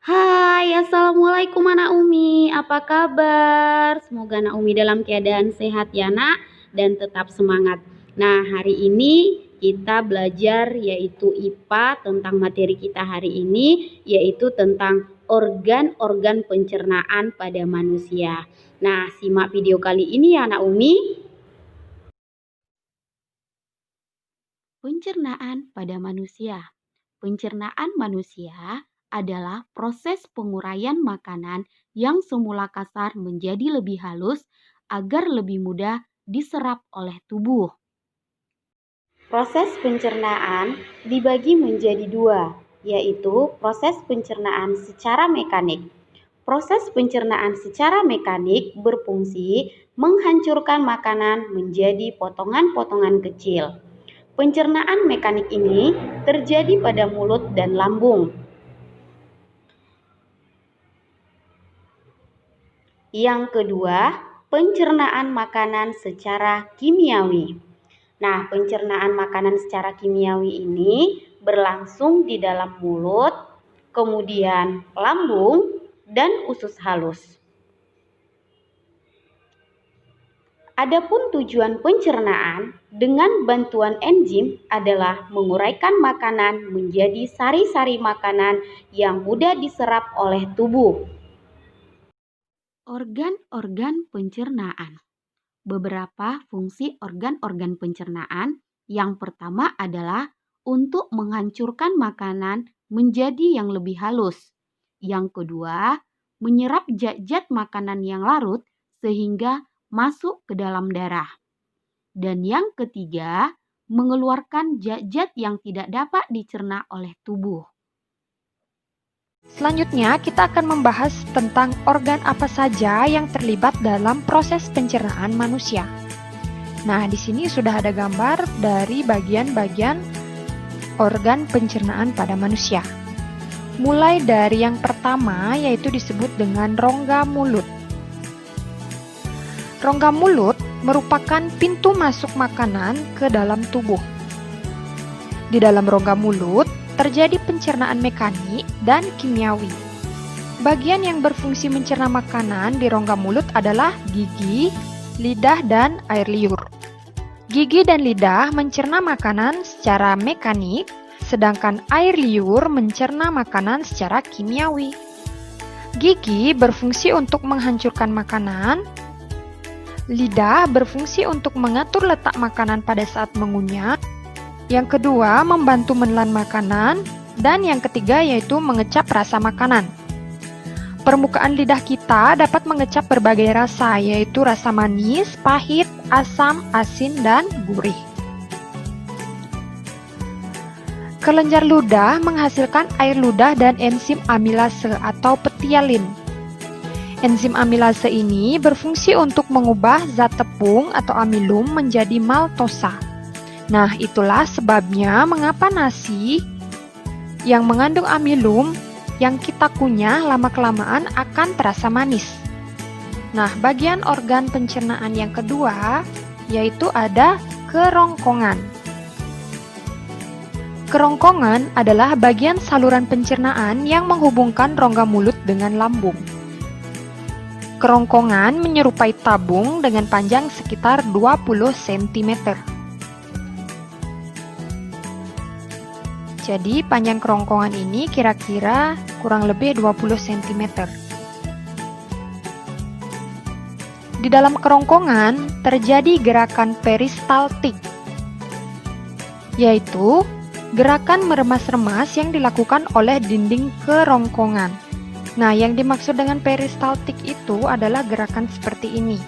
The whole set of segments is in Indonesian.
Hai, Assalamualaikum Anak Umi. Apa kabar? Semoga Anak Umi dalam keadaan sehat ya Nak, dan tetap semangat. Nah, hari ini kita belajar yaitu IPA tentang materi kita hari ini, yaitu tentang organ-organ pencernaan pada manusia. Nah, simak video kali ini ya Anak Umi. Pencernaan pada manusia. Pencernaan manusia adalah proses penguraian makanan yang semula kasar menjadi lebih halus agar lebih mudah diserap oleh tubuh. Proses pencernaan dibagi menjadi dua, yaitu proses pencernaan secara mekanik. Proses pencernaan secara mekanik berfungsi menghancurkan makanan menjadi potongan-potongan kecil. Pencernaan mekanik ini terjadi pada mulut dan lambung. Yang kedua, pencernaan makanan secara kimiawi. Nah, pencernaan makanan secara kimiawi ini berlangsung di dalam mulut, kemudian lambung, dan usus halus. Adapun tujuan pencernaan dengan bantuan enzim adalah menguraikan makanan menjadi sari-sari makanan yang mudah diserap oleh tubuh. Organ-organ pencernaan. Beberapa fungsi organ-organ pencernaan. Yang pertama adalah untuk menghancurkan makanan menjadi yang lebih halus. Yang kedua, menyerap zat-zat makanan yang larut sehingga masuk ke dalam darah. Dan yang ketiga, mengeluarkan zat-zat yang tidak dapat dicerna oleh tubuh. Selanjutnya, kita akan membahas tentang organ apa saja yang terlibat dalam proses pencernaan manusia. Nah, di sini sudah ada gambar dari bagian-bagian organ pencernaan pada manusia. Mulai dari yang pertama, yaitu disebut dengan rongga mulut. Rongga mulut merupakan pintu masuk makanan ke dalam tubuh. Di dalam rongga mulut terjadi pencernaan mekanik dan kimiawi. Bagian yang berfungsi mencerna makanan di rongga mulut adalah gigi, lidah, dan air liur. Gigi dan lidah mencerna makanan secara mekanik, sedangkan air liur mencerna makanan secara kimiawi. Gigi berfungsi untuk menghancurkan makanan, lidah berfungsi untuk mengatur letak makanan pada saat mengunyah, yang kedua membantu menelan makanan, dan yang ketiga yaitu mengecap rasa makanan. Permukaan lidah kita dapat mengecap berbagai rasa, yaitu rasa manis, pahit, asam, asin, dan gurih. Kelenjar ludah menghasilkan air ludah dan enzim amilase atau petialin. Enzim amilase ini berfungsi untuk mengubah zat tepung atau amilum menjadi maltosa. Nah, itulah sebabnya mengapa nasi yang mengandung amilum yang kita kunyah lama-kelamaan akan terasa manis. Nah, bagian organ pencernaan yang kedua yaitu ada kerongkongan. Kerongkongan adalah bagian saluran pencernaan yang menghubungkan rongga mulut dengan lambung. Kerongkongan menyerupai tabung dengan panjang sekitar 20 cm. Jadi panjang kerongkongan ini kira-kira kurang lebih 20 cm. Di dalam kerongkongan terjadi gerakan peristaltik, yaitu gerakan meremas-remas yang dilakukan oleh dinding kerongkongan. Nah, yang dimaksud dengan peristaltik itu adalah gerakan seperti ini.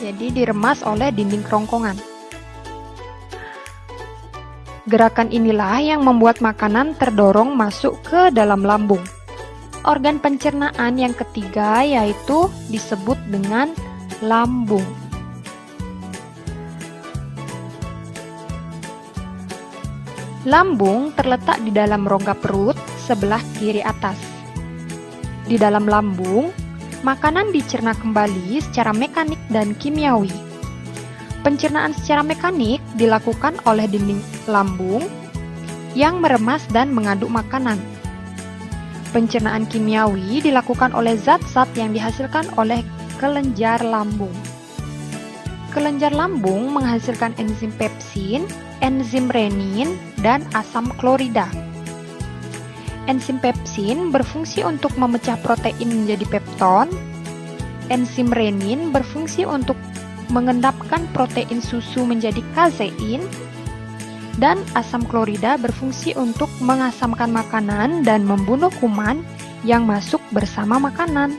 Jadi diremas oleh dinding kerongkongan. Gerakan inilah yang membuat makanan terdorong masuk ke dalam lambung. Organ pencernaan yang ketiga yaitu disebut dengan lambung. Lambung terletak di dalam rongga perut sebelah kiri atas. Di dalam lambung, makanan dicerna kembali secara mekanik dan kimiawi. Pencernaan secara mekanik dilakukan oleh dinding lambung yang meremas dan mengaduk makanan. Pencernaan kimiawi dilakukan oleh zat-zat yang dihasilkan oleh kelenjar lambung. Kelenjar lambung menghasilkan enzim pepsin, enzim renin, dan asam klorida. Enzim pepsin berfungsi untuk memecah protein menjadi pepton. Enzim renin berfungsi untuk mengendapkan protein susu menjadi kasein. Dan asam klorida berfungsi untuk mengasamkan makanan dan membunuh kuman yang masuk bersama makanan.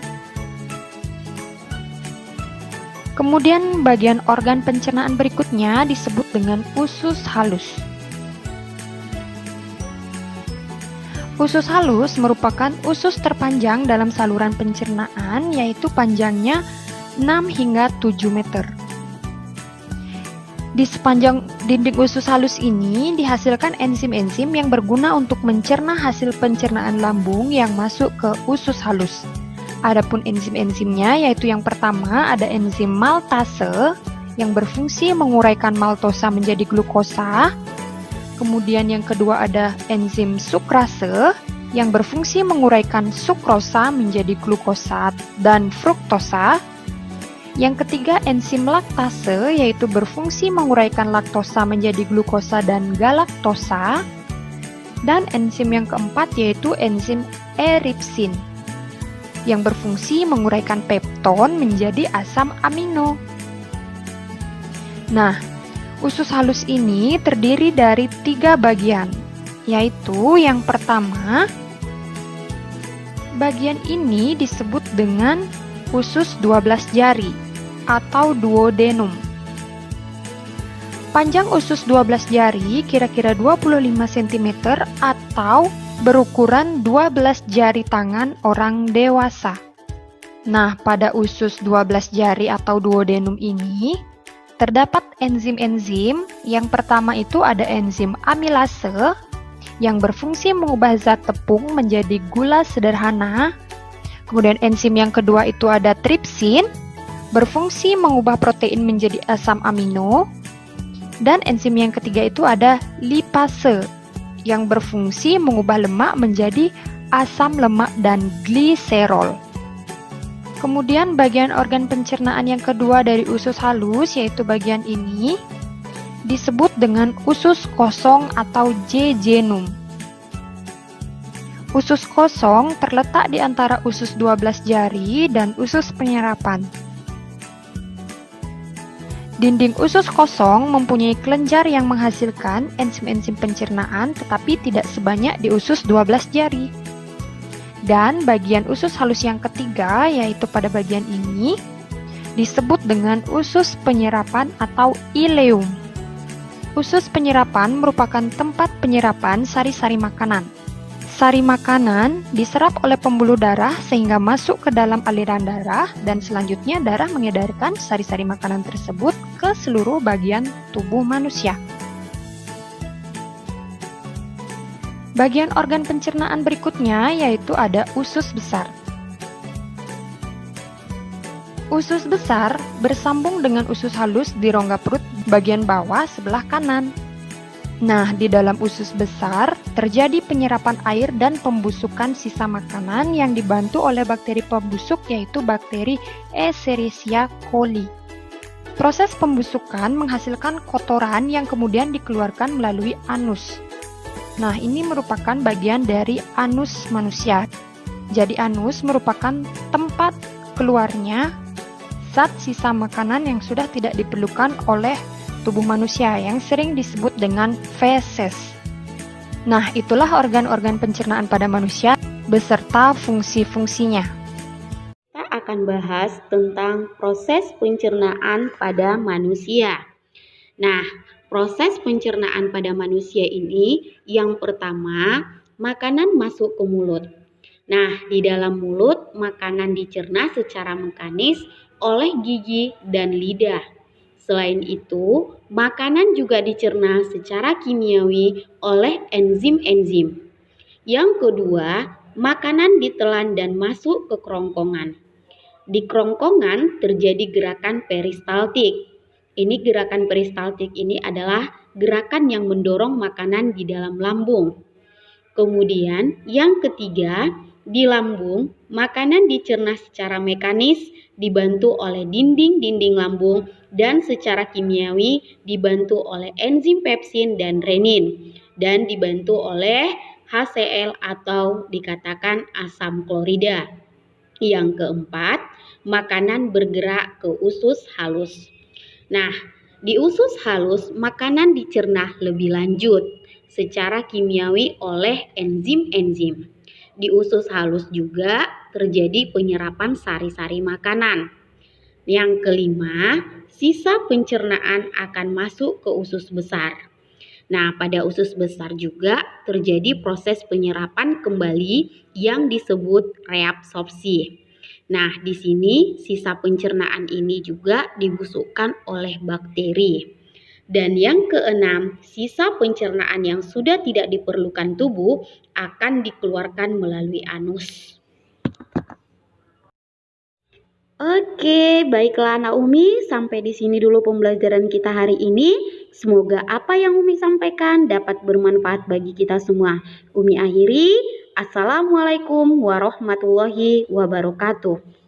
Kemudian bagian organ pencernaan berikutnya disebut dengan usus halus. Usus halus merupakan usus terpanjang dalam saluran pencernaan, yaitu panjangnya 6 hingga 7 meter. Di sepanjang dinding usus halus ini dihasilkan enzim-enzim yang berguna untuk mencerna hasil pencernaan lambung yang masuk ke usus halus. Adapun enzim-enzimnya yaitu yang pertama ada enzim maltase yang berfungsi menguraikan maltosa menjadi glukosa. Kemudian yang kedua ada enzim sukrase yang berfungsi menguraikan sukrosa menjadi glukosa dan fruktosa. Yang ketiga enzim laktase yaitu berfungsi menguraikan laktosa menjadi glukosa dan galaktosa. Dan enzim yang keempat yaitu enzim eripsin yang berfungsi menguraikan pepton menjadi asam amino. Nah, usus halus ini terdiri dari 3 bagian, yaitu yang pertama, bagian ini disebut dengan usus 12 jari atau duodenum. Panjang usus 12 jari kira-kira 25 cm atau berukuran 12 jari tangan orang dewasa. Nah, pada usus 12 jari atau duodenum ini terdapat enzim-enzim. Yang pertama itu ada enzim amilase yang berfungsi mengubah zat tepung menjadi gula sederhana. Kemudian enzim yang kedua itu ada tripsin, berfungsi mengubah protein menjadi asam amino. Dan enzim yang ketiga itu ada lipase yang berfungsi mengubah lemak menjadi asam lemak dan gliserol. Kemudian bagian organ pencernaan yang kedua dari usus halus yaitu bagian ini disebut dengan usus kosong atau jejunum. Usus kosong terletak di antara usus 12 jari dan usus penyerapan. Dinding usus kosong mempunyai kelenjar yang menghasilkan enzim-enzim pencernaan tetapi tidak sebanyak di usus 12 jari. Dan bagian usus halus yang ketiga yaitu pada bagian ini disebut dengan usus penyerapan atau ileum. Usus penyerapan merupakan tempat penyerapan sari-sari makanan. Sari makanan diserap oleh pembuluh darah sehingga masuk ke dalam aliran darah dan selanjutnya darah mengedarkan sari-sari makanan tersebut ke seluruh bagian tubuh manusia. Bagian organ pencernaan berikutnya yaitu ada usus besar. Usus besar bersambung dengan usus halus di rongga perut bagian bawah sebelah kanan. Nah, di dalam usus besar terjadi penyerapan air dan pembusukan sisa makanan yang dibantu oleh bakteri pembusuk yaitu bakteri Escherichia coli. Proses pembusukan menghasilkan kotoran yang kemudian dikeluarkan melalui anus. Nah, ini merupakan bagian dari anus manusia. Jadi anus merupakan tempat keluarnya zat sisa makanan yang sudah tidak diperlukan oleh tubuh manusia yang sering disebut dengan feses. Nah, itulah organ-organ pencernaan pada manusia beserta fungsi-fungsinya. Kita akan bahas tentang proses pencernaan pada manusia. Nah, proses pencernaan pada manusia ini yang pertama, makanan masuk ke mulut. Nah, di dalam mulut makanan dicerna secara mekanis oleh gigi dan lidah. Selain itu, makanan juga dicerna secara kimiawi oleh enzim-enzim. Yang kedua, makanan ditelan dan masuk ke kerongkongan. Di kerongkongan terjadi gerakan peristaltik. Ini gerakan peristaltik ini adalah gerakan yang mendorong makanan di dalam lambung. Kemudian, yang ketiga, Di lambung, makanan dicerna secara mekanis dibantu oleh dinding-dinding lambung dan secara kimiawi dibantu oleh enzim pepsin dan renin dan dibantu oleh HCl atau dikatakan asam klorida. Yang keempat, makanan bergerak ke usus halus. Nah, di usus halus makanan dicerna lebih lanjut secara kimiawi oleh enzim-enzim. Di usus halus juga terjadi penyerapan sari-sari makanan. Yang kelima, sisa pencernaan akan masuk ke usus besar. Nah, pada usus besar juga terjadi proses penyerapan kembali yang disebut reabsorpsi. Nah, di sini sisa pencernaan ini juga dibusukkan oleh bakteri. Dan yang keenam, sisa pencernaan yang sudah tidak diperlukan tubuh akan dikeluarkan melalui anus. Oke, baiklah Anak Umi, sampai di sini dulu pembelajaran kita hari ini. Semoga apa yang Umi sampaikan dapat bermanfaat bagi kita semua. Umi akhiri, Assalamualaikum warahmatullahi wabarakatuh.